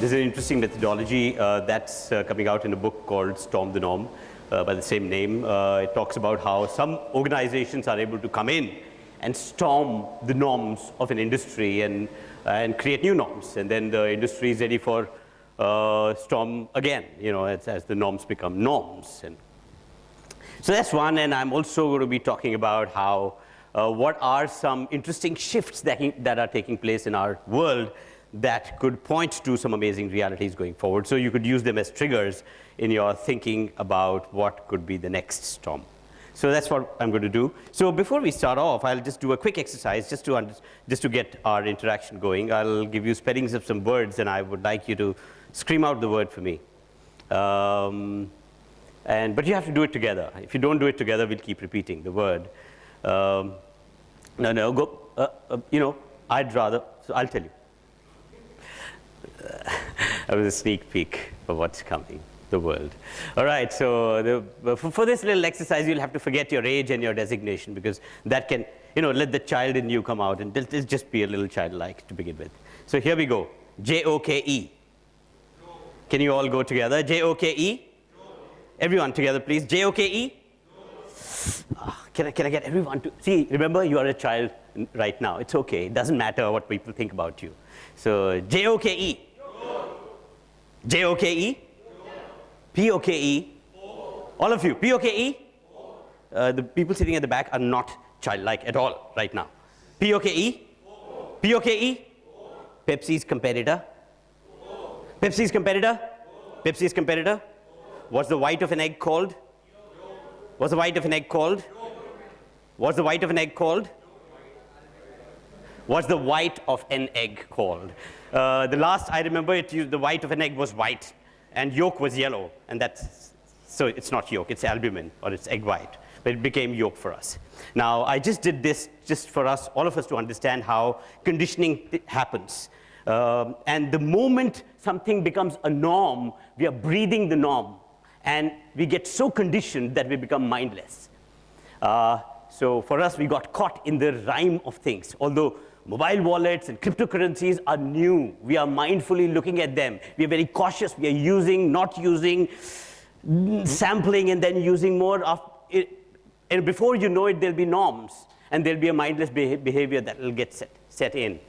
There's an interesting methodology that's coming out in a book called Storm the Norm by the same name. It talks about how some organizations are able to come in and storm the norms of an industry and create new norms. And then the industry is ready for storm again, you know, as the norms become norms. And so that's one, and I'm also going to be talking about how what are some interesting shifts that are taking place in our world that could point to some amazing realities going forward. So you could use them as triggers in your thinking about what could be the next storm. So that's what I'm going to do. So before we start off, I'll just do a quick exercise just to get our interaction going. I'll give you spellings of some words, and I would like you to scream out the word for me. But you have to do it together. If you don't do it together, we'll keep repeating the word. Go. You know, I'd rather. So I'll tell you. That was a sneak peek of what's coming, the world. All right, so for this little exercise, you'll have to forget your age and your designation, because that can, you know, let the child in you come out and just be a little childlike to begin with. So here we go. J-O-K-E. No. Can you all go together? J-O-K-E? No. Everyone together, please. J-O-K-E? No. Can I get everyone to... See, remember, you are a child right now. It's okay. It doesn't matter what people think about you. So, J-O-K-E. J-O-K-E? P-O-K-E? All of you, P-O-K-E? The people sitting at the back are not childlike at all right now. P-O-K-E? P-O-K-E? Pepsi's competitor? Pepsi's competitor? Pepsi's competitor? What's the white of an egg called? What's the white of an egg called? What's the white of an egg called? What's the white of an egg called? The last I remember, the white of an egg was white, and yolk was yellow, and so it's not yolk, it's albumin, or it's egg white, but it became yolk for us. Now, I just did this just for us, all of us, to understand how conditioning happens. And the moment something becomes a norm, we are breathing the norm, and we get so conditioned that we become mindless. So for us, we got caught in the rhyme of things, although mobile wallets and cryptocurrencies are new. We are mindfully looking at them. We are very cautious. We are using, not using, sampling, and then using more of it. And before you know it, there'll be norms, and there'll be a mindless behavior that will get set in.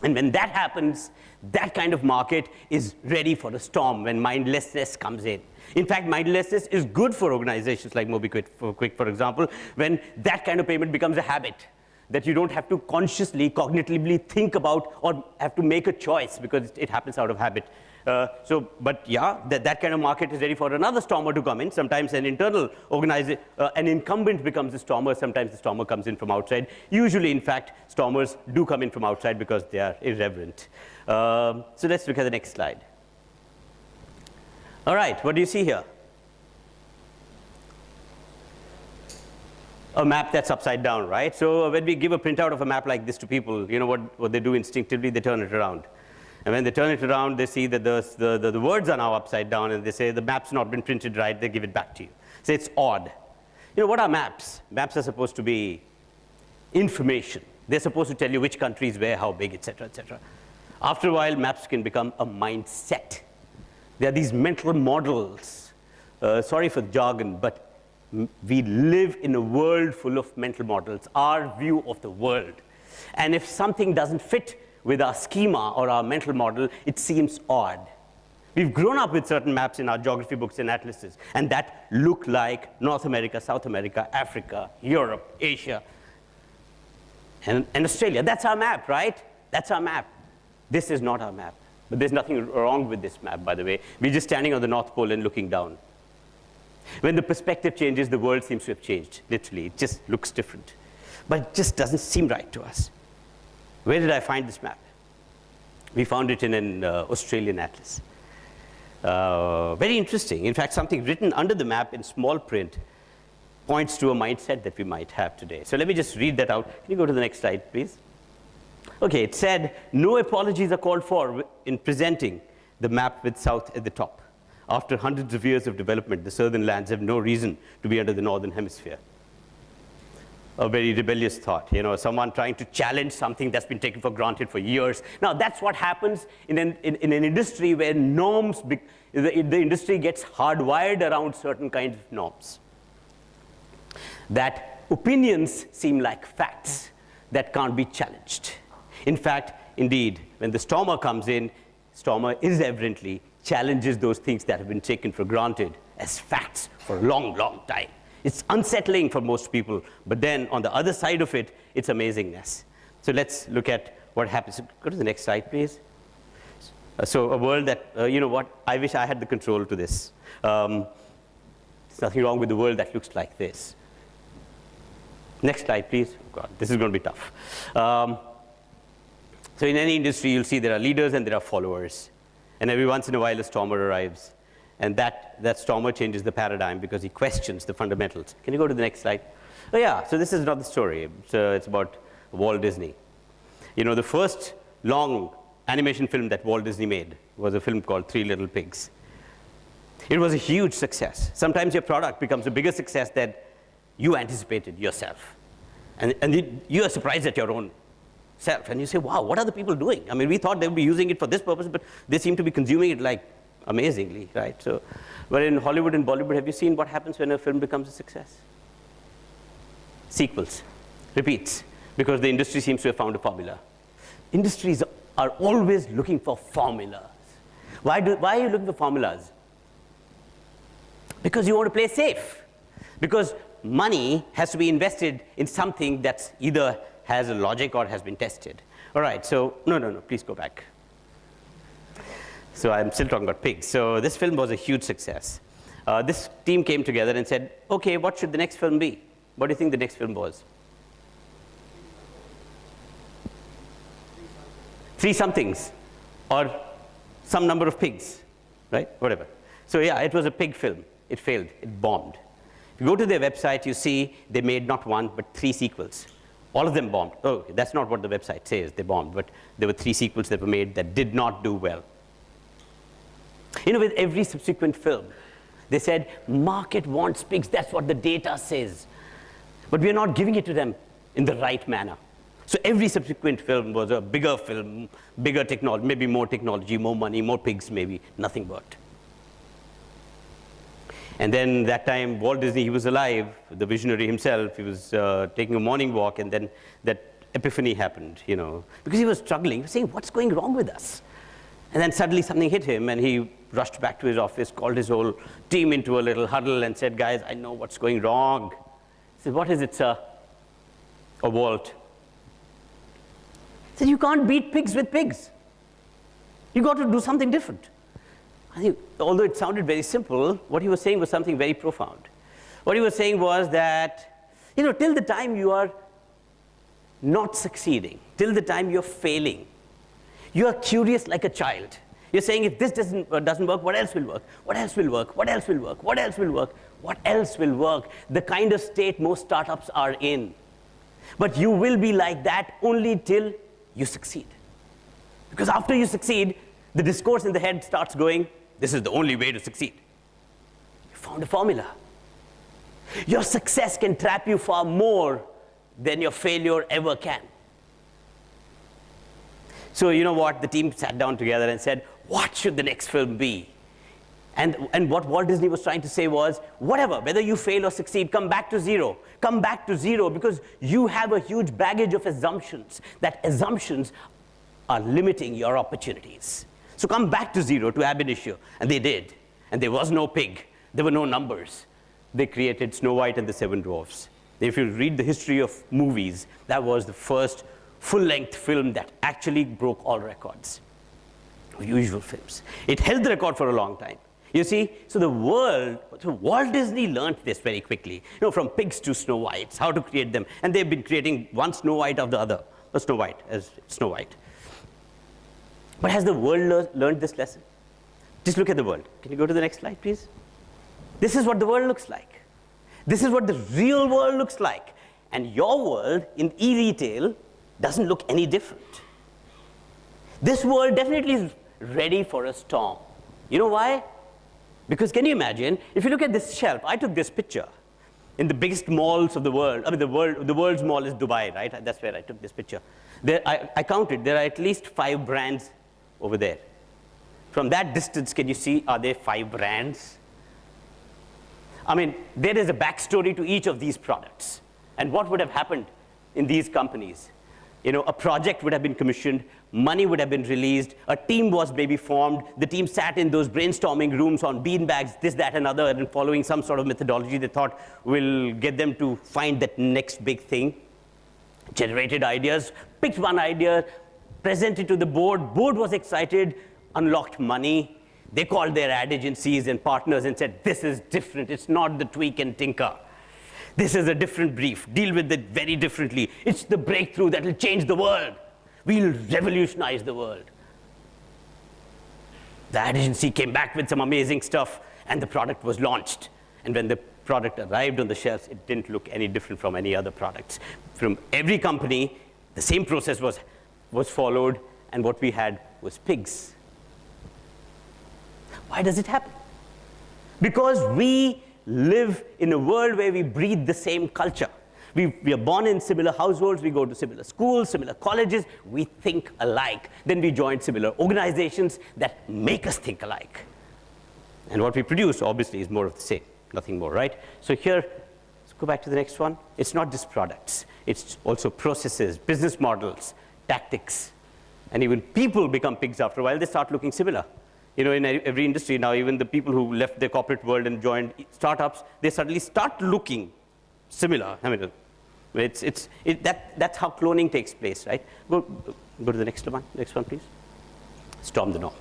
And when that happens, that kind of market is ready for a storm when mindlessness comes in. In fact, mindlessness is good for organizations like MobiQuick, for example, when that kind of payment becomes a habit that you don't have to consciously, cognitively think about or have to make a choice, because it happens out of habit. But yeah, that kind of market is ready for another stormer to come in. Sometimes an internal organization, an incumbent becomes a stormer. Sometimes the stormer comes in from outside. Usually, in fact, stormers do come in from outside because they are irreverent. So let's look at the next slide. All right, what do you see here? A map that's upside down, right? So when we give a printout of a map like this to people, you know what they do instinctively? They turn it around. And when they turn it around, they see that the words are now upside down, and they say the map's not been printed right. They give it back to you. So it's odd. You know, what are maps? Maps are supposed to be information. They're supposed to tell you which country is where, how big, et cetera, et cetera. After a while, maps can become a mindset. They are these mental models. Sorry for the jargon, but we live in a world full of mental models, our view of the world. And if something doesn't fit with our schema or our mental model, it seems odd. We've grown up with certain maps in our geography books and atlases, and that look like North America, South America, Africa, Europe, Asia, and Australia. That's our map, right? That's our map. This is not our map. But there's nothing wrong with this map, by the way. We're just standing on the North Pole and looking down. When the perspective changes, the world seems to have changed, literally. It just looks different. But it just doesn't seem right to us. Where did I find this map? We found it in an Australian atlas. Very interesting. In fact, something written under the map in small print points to a mindset that we might have today. So let me just read that out. Can you go to the next slide, please? Okay, it said, no apologies are called for in presenting the map with south at the top. After hundreds of years of development, the southern lands have no reason to be under the northern hemisphere. a very rebellious thought, someone trying to challenge something that's been taken for granted for years. Now, that's what happens in an industry where norms, the industry gets hardwired around certain kinds of norms. That opinions seem like facts that can't be challenged. In fact, indeed, when the stormer comes in, stormer irreverently challenges those things that have been taken for granted as facts for a long, long time. It's unsettling for most people, but then on the other side of it, it's amazingness. So let's look at what happens. Go to the next slide, please. So a world that, I wish I had the control to this. There's nothing wrong with the world that looks like this. Next slide, please. God, this is going to be tough. So in any industry, you'll see there are leaders and there are followers. And every once in a while, a stormer arrives. And that stormer changes the paradigm because he questions the fundamentals. Can you go to the next slide? Oh, yeah, so this is not the story. It's about Walt Disney. The first long animation film that Walt Disney made was a film called Three Little Pigs. It was a huge success. Sometimes your product becomes a bigger success than you anticipated yourself. And you are surprised at your own self. And you say, wow, what are the people doing? I mean, we thought they would be using it for this purpose, but they seem to be consuming it like amazingly, right? So, but in Hollywood and Bollywood, have you seen what happens when a film becomes a success? Sequels, repeats, because the industry seems to have found a formula. Industries are always looking for formulas. Why are you looking for formulas? Because you want to play safe. Because money has to be invested in something that's either has a logic or has been tested. All right, so, no, please go back. So I'm still talking about pigs. So this film was a huge success. This team came together and said, okay, what should the next film be? What do you think the next film was? Three somethings, or some number of pigs, right? Whatever. So yeah, it was a pig film. It failed. It bombed. If you go to their website, you see they made not one, but 3 sequels. All of them bombed. Oh, that's not what the website says. They bombed, but there were 3 sequels that were made that did not do well. With every subsequent film, they said, market wants pigs. That's what the data says. But we are not giving it to them in the right manner. So every subsequent film was a bigger film, bigger technology, maybe more technology, more money, more pigs, maybe. Nothing worked. And then that time, Walt Disney, he was alive, the visionary himself. He was taking a morning walk, and then that epiphany happened, because he was struggling. He was saying, what's going wrong with us? And then suddenly something hit him, and he rushed back to his office, called his whole team into a little huddle, and said, guys, I know what's going wrong. He said, what is it, sir? Or Walt. He said, you can't beat pigs with pigs. You got to do something different. I think, although it sounded very simple, what he was saying was something very profound. What he was saying was that, till the time you are not succeeding, till the time you're failing, you are curious like a child. You're saying, if this doesn't work, what else will work? What else will work? What else will work? What else will work? What else will work? The kind of state most startups are in. But you will be like that only till you succeed. Because after you succeed, the discourse in the head starts going, this is the only way to succeed. You found a formula. Your success can trap you far more than your failure ever can. So you know what? The team sat down together and said, what should the next film be? And what Walt Disney was trying to say was, whatever, whether you fail or succeed, come back to zero. Come back to zero, because you have a huge baggage of assumptions. That assumptions are limiting your opportunities. So come back to zero, to ab initio. And they did. And there was no pig. There were no numbers. They created Snow White and the Seven Dwarfs. If you read the history of movies, that was the first full-length film that actually broke all records of usual films. It held the record for a long time. You see, so Walt Disney learned this very quickly, from pigs to Snow Whites, how to create them. And they've been creating one Snow White after the other, or Snow White as Snow White. But has the world learned this lesson? Just look at the world. Can you go to the next slide, please? This is what the world looks like. This is what the real world looks like. And your world in e-retail doesn't look any different. This world definitely is ready for a storm. You know why? Because can you imagine, if you look at this shelf, I took this picture. in the biggest malls of the world. I mean, the world's mall is Dubai, right? That's where I took this picture. I counted. There are at least 5 brands over there. From that distance, can you see, are there 5 brands? I mean, there is a backstory to each of these products. And what would have happened in these companies? You know, a project would have been commissioned, money would have been released, a team was maybe formed, the team sat in those brainstorming rooms on beanbags, this, that, and other, and following some sort of methodology they thought will get them to find that next big thing. Generated ideas, picked one idea, presented to the board was excited, unlocked money. They called their ad agencies and partners and said, this is different, it's not the tweak and tinker. This is a different brief, deal with it very differently. It's the breakthrough that will change the world. We'll revolutionize the world. The ad agency came back with some amazing stuff, and the product was launched. And when the product arrived on the shelves, it didn't look any different from any other products. From every company, the same process was followed, and what we had was pigs. Why does it happen? Because we live in a world where we breathe the same culture. We are born in similar households, we go to similar schools, similar colleges, we think alike. Then we join similar organizations that make us think alike. And what we produce, obviously, is more of the same, nothing more, right? So here, let's go back to the next one. It's not just products, it's also processes, business models, tactics. And even people become pigs after a while, they start looking similar. You know, in every industry now, even the people who left the corporate world and joined startups, they suddenly start looking similar. I mean, that's how cloning takes place, right? Go to the next one, please. Storm the norm.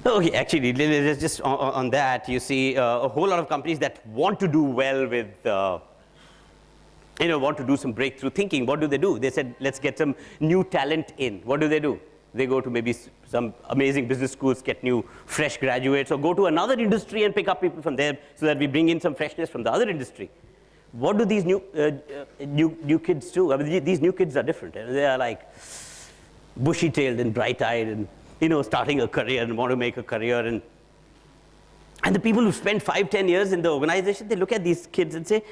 Okay, actually, just on that, you see a whole lot of companies that want to do well with, want to do some breakthrough thinking. What do? They said, let's get some new talent in. What do? They go to maybe some amazing business schools, get new, fresh graduates, or go to another industry and pick up people from there so that we bring in some freshness from the other industry. What do these new kids do? I mean, these new kids are different. They are like bushy-tailed and bright-eyed and, starting a career and want to make a career. And the people who spend 5-10 years in the organization, they look at these kids and say,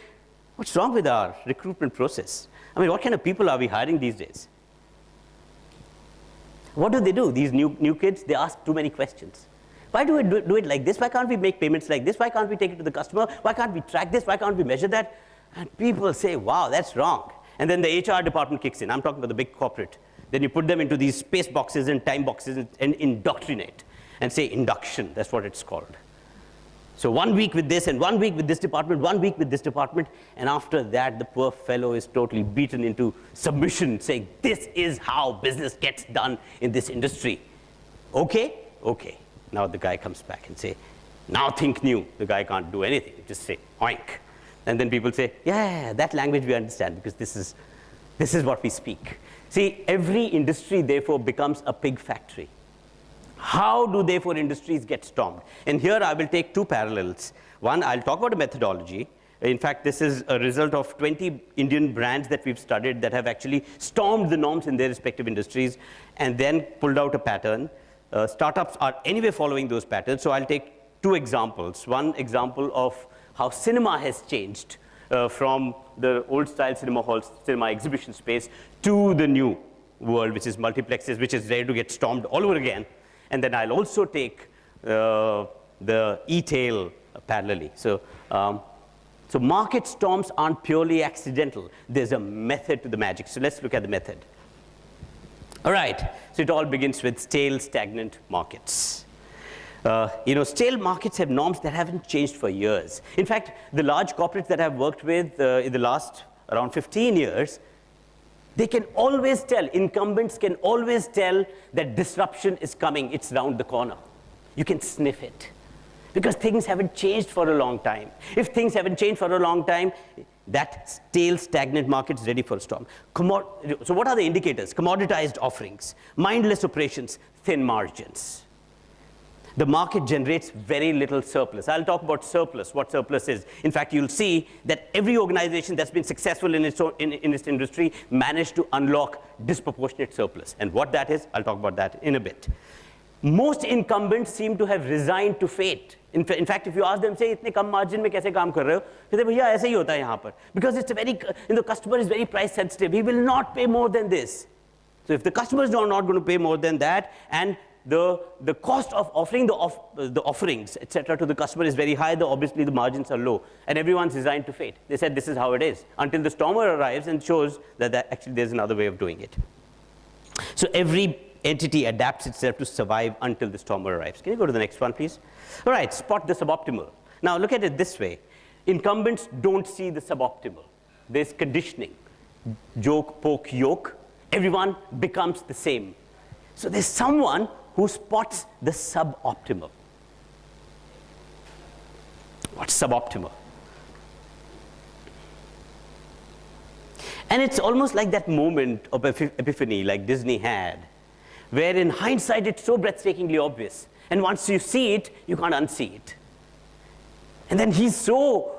what's wrong with our recruitment process? I mean, what kind of people are we hiring these days? What do? These new kids, they ask too many questions. Why do we do it like this? Why can't we make payments like this? Why can't we take it to the customer? Why can't we track this? Why can't we measure that? And people say, wow, that's wrong. And then the HR department kicks in. I'm talking about the big corporate. Then you put them into these space boxes and time boxes and indoctrinate and say induction. That's what it's called. So 1 week with this and 1 week with this department, 1 week with this department, and after that, the poor fellow is totally beaten into submission, saying, this is how business gets done in this industry. Okay? Okay. Now the guy comes back and say, now think new. The guy can't do anything. Just say, oink. And then people say, yeah, that language we understand because this is what we speak. See, every industry, therefore, becomes a pig factory. How do, therefore, industries get stormed? And here I will take 2 parallels. One, I'll talk about a methodology. In fact, this is a result of 20 Indian brands that we've studied that have actually stormed the norms in their respective industries and then pulled out a pattern. Startups are anyway following those patterns. So I'll take 2 examples. One example of how cinema has changed from the old-style cinema halls, cinema exhibition space, to the new world, which is multiplexes, which is ready to get stormed all over again. And then I'll also take the e-tail parallelly. So market storms aren't purely accidental. There's a method to the magic. So let's look at the method. All right. So it all begins with stale, stagnant markets. Stale markets have norms that haven't changed for years. In fact, the large corporates that I've worked with in the last around 15 years, they can always tell, incumbents can always tell that disruption is coming, it's round the corner. You can sniff it because things haven't changed for a long time. If things haven't changed for a long time, that stale, stagnant market is ready for a storm. So what are the indicators? Commoditized offerings, mindless operations, thin margins. The market generates very little surplus. I'll talk about surplus, what surplus is. In fact, you'll see that every organization that's been successful in its industry managed to unlock disproportionate surplus. And what that is, I'll talk about that in a bit. most incumbents seem to have resigned to fate. In fact, if you ask them, say, इतने कम margin में कैसे काम कर रहे हो? कहते भैया ऐसे ही होता है यहाँ पर. Because it's a very, customer is very price sensitive. He will not pay more than this. So if the customers are not going to pay more than that, and the cost of offering the offerings, etc., to the customer is very high, obviously the margins are low, and everyone's resigned to fate. They said this is how it is until the stormer arrives and shows that actually there's another way of doing it. So every entity adapts itself to survive until the stormer arrives. Can you go to the next one, please? All right, spot the suboptimal. Now look at it this way. Incumbents don't see the suboptimal. There's conditioning. Joke, poke, yoke. Everyone becomes the same. So there's someone who spots the suboptimal. What's suboptimal? And it's almost like that moment of epiphany like Disney had, where in hindsight it's so breathtakingly obvious. And once you see it, you can't unsee it. And then he's so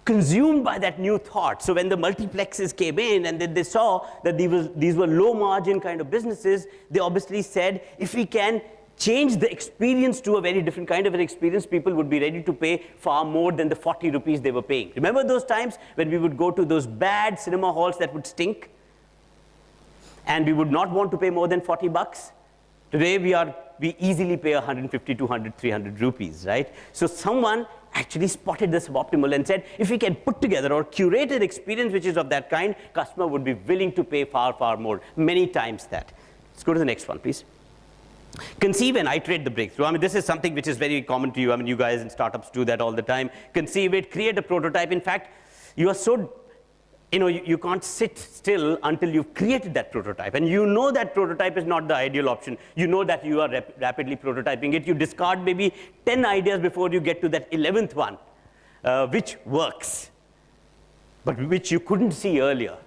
consumed by that new thought. So when the multiplexes came in and then they saw that these were low margin kind of businesses, they obviously said, if we can change the experience to a very different kind of an experience, people would be ready to pay far more than the 40 rupees they were paying. Remember those times when we would go to those bad cinema halls that would stink? And we would not want to pay more than 40 bucks? Today we easily pay 150, 200, 300 rupees, right? So someone actually spotted the suboptimal and said, if we can put together or curate an experience which is of that kind, customer would be willing to pay far, far more, many times that. Let's go to the next one, please. Conceive and iterate the breakthrough. I mean, this is something which is very common to you. I mean, you guys in startups do that all the time. Conceive it, create a prototype. In fact, you are so, you can't sit still until you've created that prototype. And you know that prototype is not the ideal option. You know that you are rapidly prototyping it. You discard maybe 10 ideas before you get to that 11th one, which works, but which you couldn't see earlier.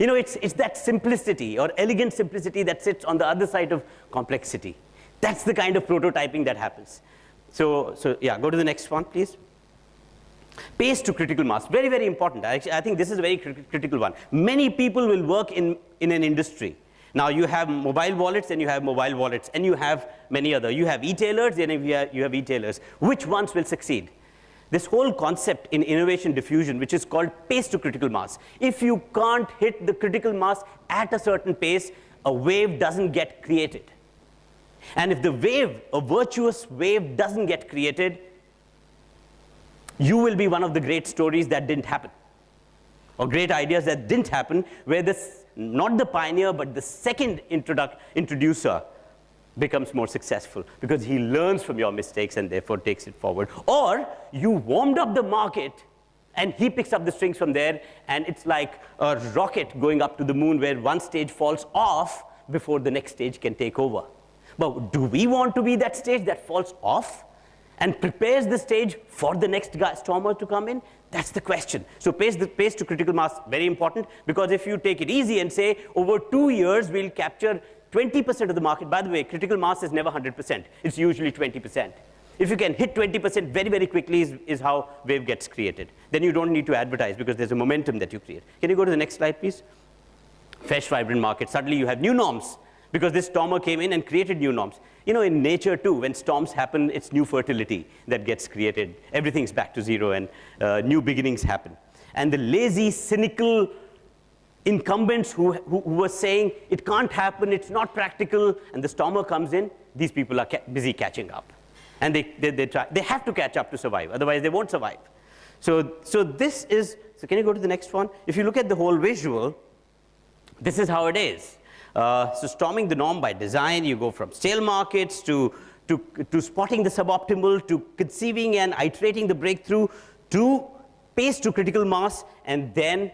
It's that simplicity or elegant simplicity that sits on the other side of complexity. That's the kind of prototyping that happens. So yeah, go to the next one, please. Pace to critical mass, very, very important. I think this is a very critical one. Many people will work in an industry. Now you have mobile wallets and you have mobile wallets and you have many other. You have e-tailers and you have e-tailers. Which ones will succeed? This whole concept in innovation diffusion, which is called pace to critical mass. If you can't hit the critical mass at a certain pace, a wave doesn't get created. And if the wave, a virtuous wave, doesn't get created, you will be one of the great stories that didn't happen, or great ideas that didn't happen, where not the pioneer, but the second introducer becomes more successful because he learns from your mistakes and therefore takes it forward. Or you warmed up the market and he picks up the strings from there, and it's like a rocket going up to the moon where one stage falls off before the next stage can take over. But do we want to be that stage that falls off and prepares the stage for the next stormer to come in? That's the question. So pace to critical mass, very important, because if you take it easy and say, over 2 years, we'll capture 20% of the market. By the way, critical mass is never 100%. It's usually 20%. If you can hit 20% very, very quickly is how wave gets created. Then you don't need to advertise because there's a momentum that you create. Can you go to the next slide, please? Fresh, vibrant market. Suddenly you have new norms because this stormer came in and created new norms. In nature too, when storms happen, it's new fertility that gets created. Everything's back to zero and new beginnings happen. And the lazy, cynical incumbents who were saying, it can't happen, it's not practical, and the stormer comes in, these people are busy catching up. And they have to catch up to survive, otherwise they won't survive. So can you go to the next one? If you look at the whole visual, this is how it is. So storming the norm by design, you go from stale markets to spotting the suboptimal, to conceiving and iterating the breakthrough, to pace to critical mass, and then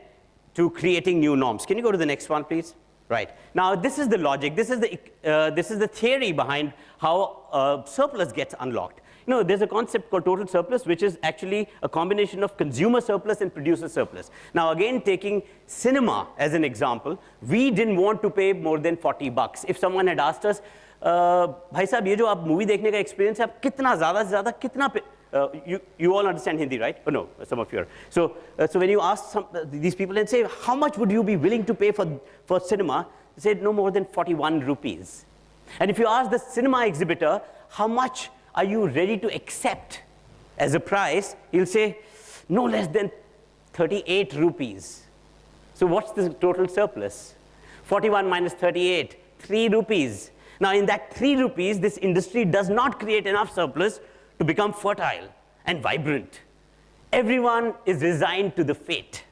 to creating new norms. Can you go to the next one, please? Right. Now, this is the logic. This is the theory behind how surplus gets unlocked. There's a concept called total surplus, which is actually a combination of consumer surplus and producer surplus. Now, again, taking cinema as an example, we didn't want to pay more than 40 bucks. If someone had asked us, भाई साहब ये जो आप movie देखने का experience है, आप कितना ज़्यादा से ज़्यादा कितना पे you all understand Hindi, right? Oh, no, some of you are. So when you ask these people and say, how much would you be willing to pay for cinema? They said no more than 41 rupees. And if you ask the cinema exhibitor, how much are you ready to accept as a price, he'll say, no less than 38 rupees. So what's the total surplus? 41 minus 38, 3 rupees. Now in that 3 rupees, this industry does not create enough surplus to become fertile and vibrant. Everyone is resigned to the fate.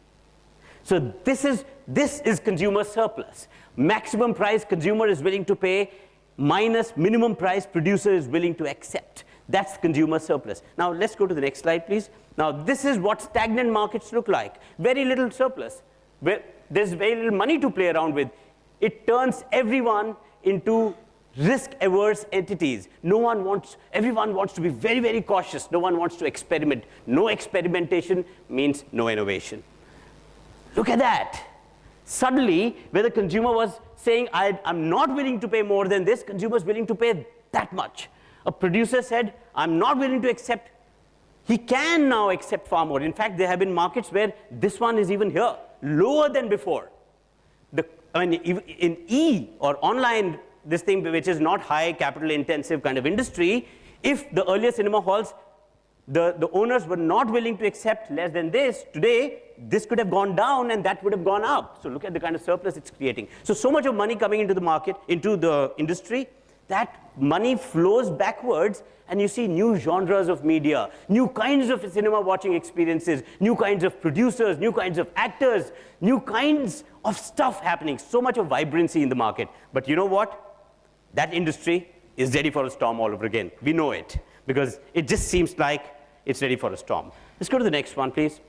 So this is consumer surplus. Maximum price consumer is willing to pay minus minimum price producer is willing to accept. That's consumer surplus. Now let's go to the next slide, please. Now this is what stagnant markets look like. Very little surplus. There's very little money to play around with. It turns everyone into risk-averse entities. Everyone wants to be very, very cautious. No one wants to experiment. No experimentation means no innovation. Look at that. Suddenly, where the consumer was saying, I'm not willing to pay more than this, consumer's willing to pay that much. A producer said, I'm not willing to accept. He can now accept far more. In fact, there have been markets where this one is even here, lower than before. In E or online, this thing which is not high capital intensive kind of industry, if the earlier cinema halls, the owners were not willing to accept less than this, today, this could have gone down and that would have gone up. So look at the kind of surplus it's creating. So much of money coming into the market, into the industry, that money flows backwards and you see new genres of media, new kinds of cinema watching experiences, new kinds of producers, new kinds of actors, new kinds of stuff happening. So much of vibrancy in the market. But you know what? That industry is ready for a storm all over again. We know it because it just seems like it's ready for a storm. Let's go to the next one, please.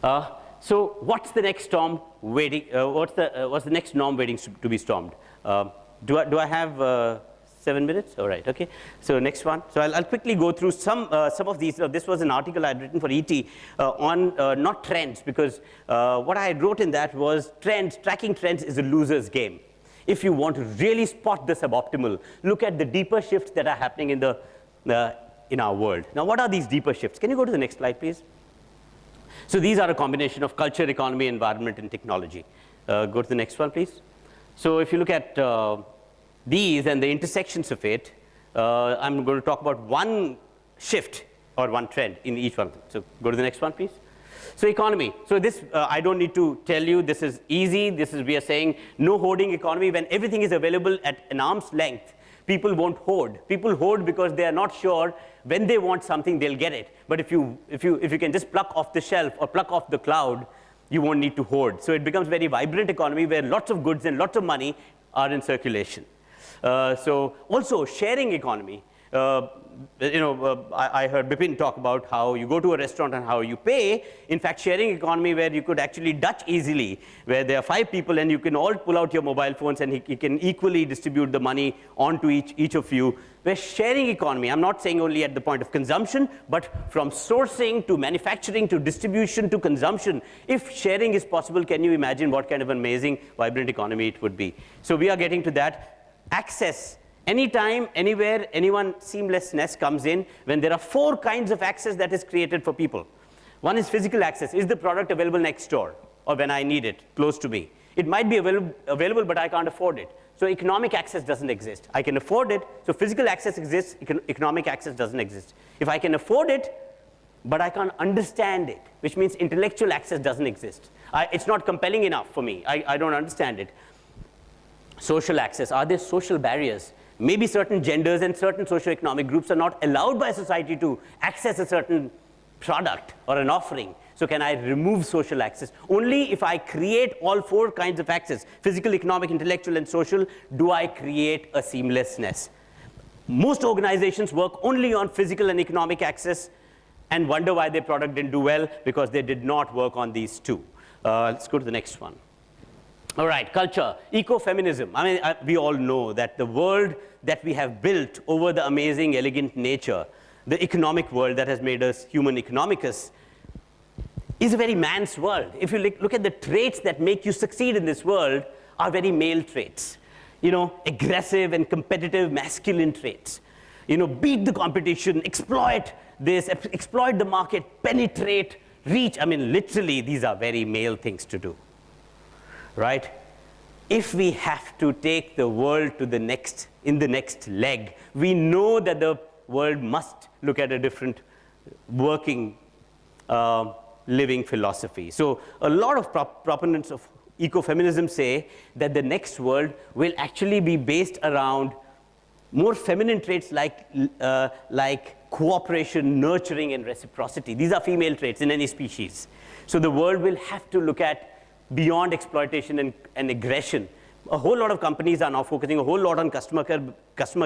So what's the next storm waiting? What's the next norm waiting to be stormed? Do I have 7 minutes? All right, okay. So next one. So I'll quickly go through some of these. This was an article I'd written for ET on not trends, because what I wrote in that was trends. Tracking trends is a loser's game. If you want to really spot the suboptimal, look at the deeper shifts that are happening in our world. Now, what are these deeper shifts? Can you go to the next slide, please? So these are a combination of culture, economy, environment, and technology. Go to the next one, please. So if you look at these and the intersections of it, I'm going to talk about one shift or one trend in each one. So go to the next one, please. So economy. So this, I don't need to tell you, this is easy. We are saying no hoarding economy. When everything is available at an arm's length, people won't hoard. People hoard because they are not sure when they want something, they'll get it. But if you can just pluck off the shelf or pluck off the cloud, you won't need to hoard. So it becomes a very vibrant economy where lots of goods and lots of money are in circulation. So also sharing economy. I heard Bipin talk about how you go to a restaurant and how you pay. In fact, sharing economy where you could actually Dutch easily, where there are 5 people and you can all pull out your mobile phones and you can equally distribute the money onto each of you. Where sharing economy, I'm not saying only at the point of consumption, but from sourcing to manufacturing to distribution to consumption. If sharing is possible, can you imagine what kind of amazing, vibrant economy it would be? So we are getting to that. Access. Anytime, anywhere, anyone, seamlessness comes in when there are 4 kinds of access that is created for people. One is physical access. Is the product available next door or when I need it, close to me? It might be available, but I can't afford it. So economic access doesn't exist. I can afford it, so physical access exists, economic access doesn't exist. If I can afford it, but I can't understand it, which means intellectual access doesn't exist. It's not compelling enough for me. I don't understand it. Social access. Are there social barriers? Maybe certain genders and certain socioeconomic groups are not allowed by society to access a certain product or an offering. So can I remove social access? Only if I create all 4 kinds of access, physical, economic, intellectual, and social, do I create a seamlessness. Most organizations work only on physical and economic access and wonder why their product didn't do well, because they did not work on these 2. Let's go to the next one. All right, culture, ecofeminism. I mean, we all know that the world that we have built over the amazing, elegant nature, the economic world that has made us human economicus, is a very man's world. If you look at the traits that make you succeed in this world, are very male traits. Aggressive and competitive masculine traits. Beat the competition, exploit this, exploit the market, penetrate, reach. I mean, literally, these are very male things to do. Right? if we have to take the world to the next leg, we know that the world must look at a different working, living philosophy. So a lot of proponents of ecofeminism say that the next world will actually be based around more feminine traits like cooperation, nurturing, and reciprocity. These are female traits in any species. So the world will have to look at beyond exploitation and aggression. A whole lot of companies are now focusing a whole lot on customer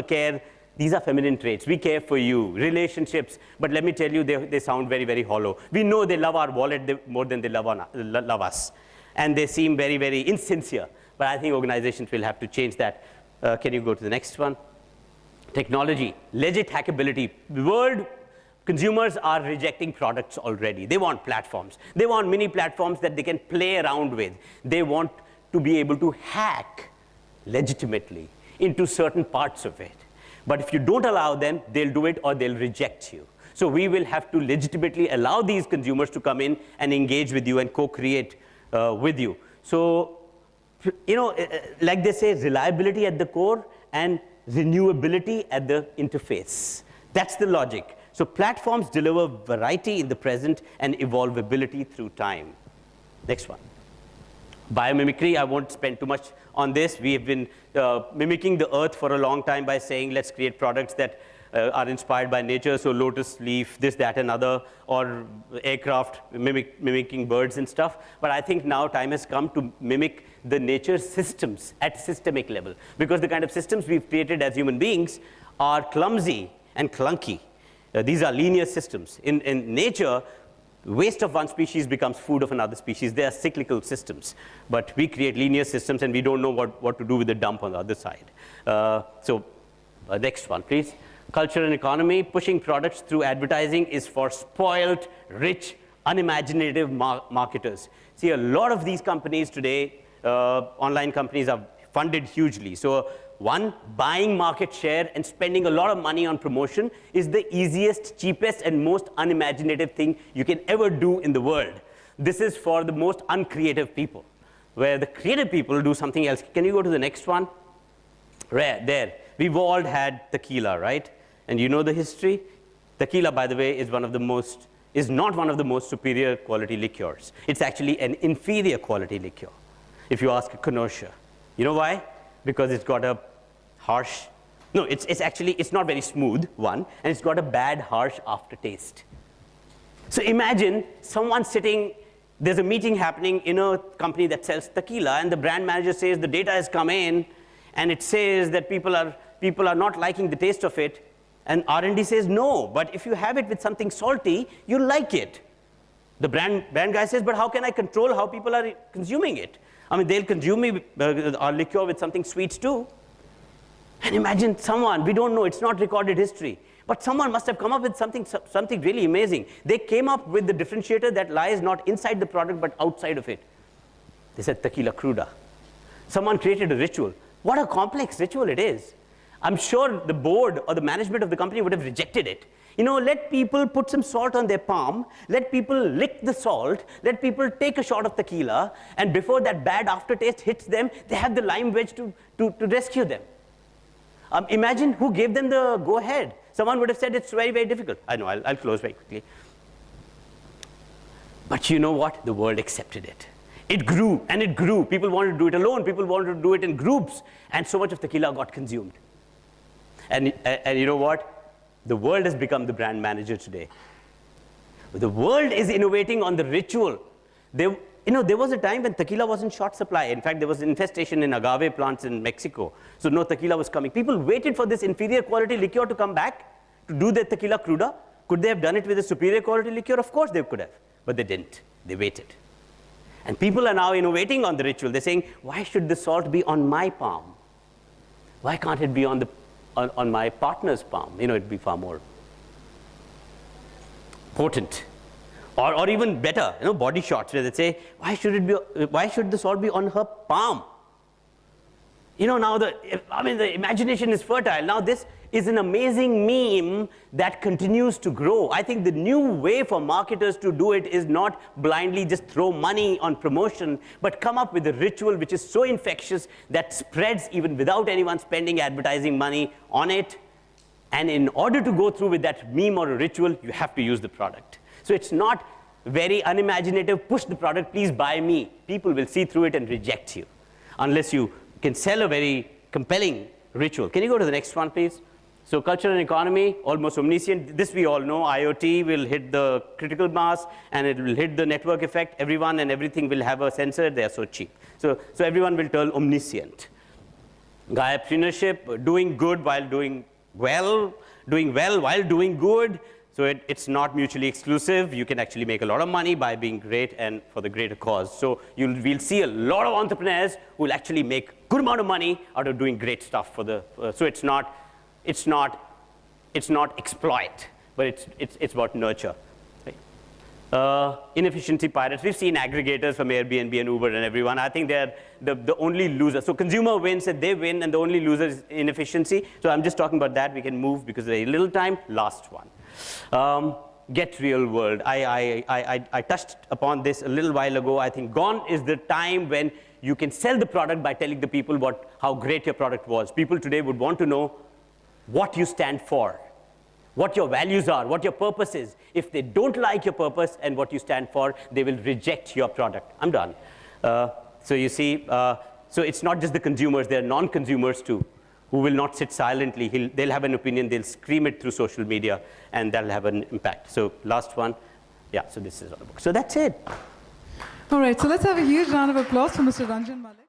care. These are feminine traits. We care for you. Relationships, but let me tell you, they sound very, very hollow. We know they love our wallet more than they love us. And they seem very, very insincere. But I think organizations will have to change that. Can you go to the next one? Technology, legit hackability. The world consumers are rejecting products already. They want platforms. They want mini platforms that they can play around with. They want to be able to hack legitimately into certain parts of it. But if you don't allow them, they'll do it or they'll reject you. So we will have to legitimately allow these consumers to come in and engage with you and co-create with you. So, like they say, reliability at the core and renewability at the interface. That's the logic. So platforms deliver variety in the present and evolvability through time. Next one. Biomimicry, I won't spend too much on this. We have been mimicking the earth for a long time by saying, let's create products that are inspired by nature. So lotus leaf, this, that, and other, or aircraft mimicking birds and stuff. But I think now time has come to mimic the nature systems at systemic level. Because the kind of systems we've created as human beings are clumsy and clunky. These are linear systems. In nature, waste of one species becomes food of another species. They are cyclical systems. But we create linear systems, and we don't know what to do with the dump on the other side. Next one, please. Culture and economy, pushing products through advertising is for spoiled, rich, unimaginative marketers. See, a lot of these companies today, online companies, are funded hugely. So one, buying market share and spending a lot of money on promotion is the easiest, cheapest, and most unimaginative thing you can ever do in the world. This is for the most uncreative people, where the creative people do something else. Can you go to the next one? There. We've all had tequila, right? And you know the history? Tequila, by the way, is not one of the most superior quality liqueurs. It's actually an inferior quality liqueur, if you ask a connoisseur. You know why? Because it's got a harsh, no, it's not very smooth, one, and it's got a bad, harsh aftertaste. So imagine someone sitting, there's a meeting happening in a company that sells tequila, and the brand manager says the data has come in, and it says that people are not liking the taste of it, and R&D says no, but if you have it with something salty, you'll like it. The brand guy says, but how can I control how people are consuming it? I mean, they'll consume our liqueur with something sweet too. And imagine someone, we don't know, it's not recorded history, but someone must have come up with something really amazing. They came up with the differentiator that lies not inside the product, but outside of it. They said tequila cruda. Someone created a ritual. What a complex ritual it is. I'm sure the board or the management of the company would have rejected it. Let people put some salt on their palm, let people lick the salt, let people take a shot of tequila, and before that bad aftertaste hits them, they have the lime wedge to rescue them. Imagine who gave them the go-ahead. Someone would have said it's very, very difficult. I know, I'll close very quickly. But you know what? The world accepted it. It grew, and it grew. People wanted to do it alone. People wanted to do it in groups. And so much of tequila got consumed. And you know what? The world has become the brand manager today. The world is innovating on the ritual. There was a time when tequila was in short supply. In fact, there was infestation in agave plants in Mexico. So no tequila was coming. People waited for this inferior quality liqueur to come back to do their tequila cruda. Could they have done it with a superior quality liqueur? Of course they could have. But they didn't. They waited. And people are now innovating on the ritual. They're saying, why should the salt be on my palm? Why can't it be on my partner's palm? It'd be far more potent. Or even better, body shots where they say, why should the salt be on her palm? Now the imagination is fertile. Now this is an amazing meme that continues to grow. I think the new way for marketers to do it is not blindly just throw money on promotion, but come up with a ritual which is so infectious that spreads even without anyone spending advertising money on it. And in order to go through with that meme or a ritual, you have to use the product. So it's not very unimaginative, push the product, please buy me. People will see through it and reject you, unless you can sell a very compelling ritual. Can you go to the next one, please? So culture and economy, almost omniscient. This we all know. IoT will hit the critical mass, and it will hit the network effect. Everyone and everything will have a sensor. They are so cheap. So everyone will turn omniscient. Entrepreneurship, doing good while doing well while doing good. So it's not mutually exclusive. You can actually make a lot of money by being great and for the greater cause. So we'll see a lot of entrepreneurs who will actually make a good amount of money out of doing great stuff for the. So it's not exploit, but it's about nurture. Right? Inefficiency pirates. We've seen aggregators from Airbnb and Uber and everyone. I think they're the only loser. So consumer wins and they win, and the only loser is inefficiency. So I'm just talking about that. We can move because there's a little time. Last one. Get real world. I touched upon this a little while ago. I think gone is the time when you can sell the product by telling the people how great your product was. People today would want to know what you stand for, what your values are, what your purpose is. If they don't like your purpose and what you stand for, they will reject your product. I'm done. So you see, so it's not just the consumers, there are non-consumers too, who will not sit silently. They'll have an opinion, they'll scream it through social media, and that'll have an impact. So last one, yeah, so this is on the book. So that's it. All right, so let's have a huge round of applause for Mr. Ranjan Malik.